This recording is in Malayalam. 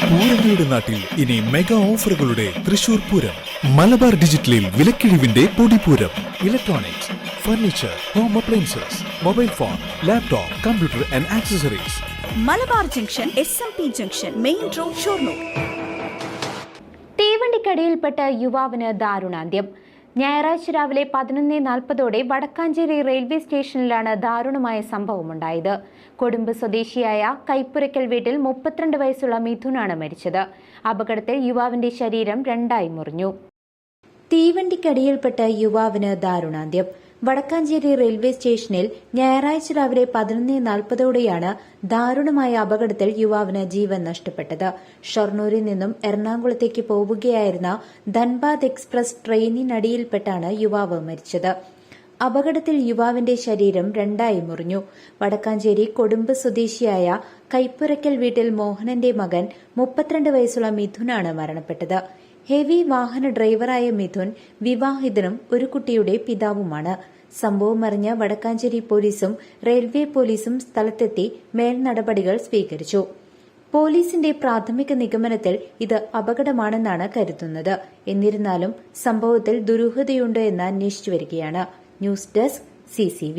പൂരങ്ങളുടെ നാട്ടിൽ ഇനി മെഗാ ഓഫറുകളുടെ തൃശൂർ പൂരം. മലബാർ ഡിജിറ്റലിൽ വിലക്കിഴിവിന്റെ പൊടിപൂരം. Electronics, furniture, home appliances, mobile phone, laptop, computer and accessories. Malabar junction, SMP junction, main road, Shoranur. തീവണ്ടിക്കടിയിൽപ്പെട്ട യുവാവിന് ദാരുണാന്ത്യം. ഞായറാഴ്ച രാവിലെ 11:40 വടക്കാഞ്ചേരി റെയിൽവേ സ്റ്റേഷനിലാണ് ദാരുണമായ സംഭവമുണ്ടായത്. കൊടുമ്പ് സ്വദേശിയായ കൈപ്പുരയ്ക്കൽ വീട്ടിൽ 32 വയസ്സുള്ള മിഥുനാണ് മരിച്ചത്. അപകടത്തിൽ യുവാവിന്റെ ശരീരം രണ്ടായി മുറിഞ്ഞു. തീവണ്ടിക്കടിയിൽപ്പെട്ട യുവാവിന് ദാരുണാന്ത്യം. വടക്കാഞ്ചേരി റെയിൽവേ സ്റ്റേഷനിൽ ഞായറാഴ്ച രാവിലെ 11:40 ദാരുണമായ അപകടത്തിൽ യുവാവിന് ജീവൻ നഷ്ടപ്പെട്ടത്. ഷൊർണൂരിൽ നിന്നും എറണാകുളത്തേക്ക് പോവുകയായിരുന്ന ധൻബാദ് എക്സ്പ്രസ് ട്രെയിനിനടിയിൽപ്പെട്ടാണ് യുവാവ് മരിച്ചത്. അപകടത്തിൽ യുവാവിന്റെ ശരീരം രണ്ടായി മുറിഞ്ഞു. വടക്കാഞ്ചേരി കൊടുമ്പ് സ്വദേശിയായ കൈപ്പുരയ്ക്കൽ വീട്ടിൽ മോഹനന്റെ മകൻ 32 വയസ്സുള്ള മിഥുനാണ് മരണപ്പെട്ടത്. ഹെവി വാഹന ഡ്രൈവറായ മിഥുൻ വിവാഹിതനും ഒരു കുട്ടിയുടെ പിതാവുമാണ്. സംഭവം അറിഞ്ഞ വടക്കാഞ്ചേരി പോലീസും റെയിൽവേ പോലീസും സ്ഥലത്തെത്തി മേൽനടപടികൾ സ്വീകരിച്ചു. പോലീസിന്റെ പ്രാഥമിക നിഗമനത്തിൽ ഇത് അപകടമാണെന്നാണ് കരുതുന്നത്. എന്നിരുന്നാലും സംഭവത്തിൽ ദുരൂഹതയുണ്ടോ എന്ന് അന്വേഷിച്ചു വരികയാണ്. News desk CCV.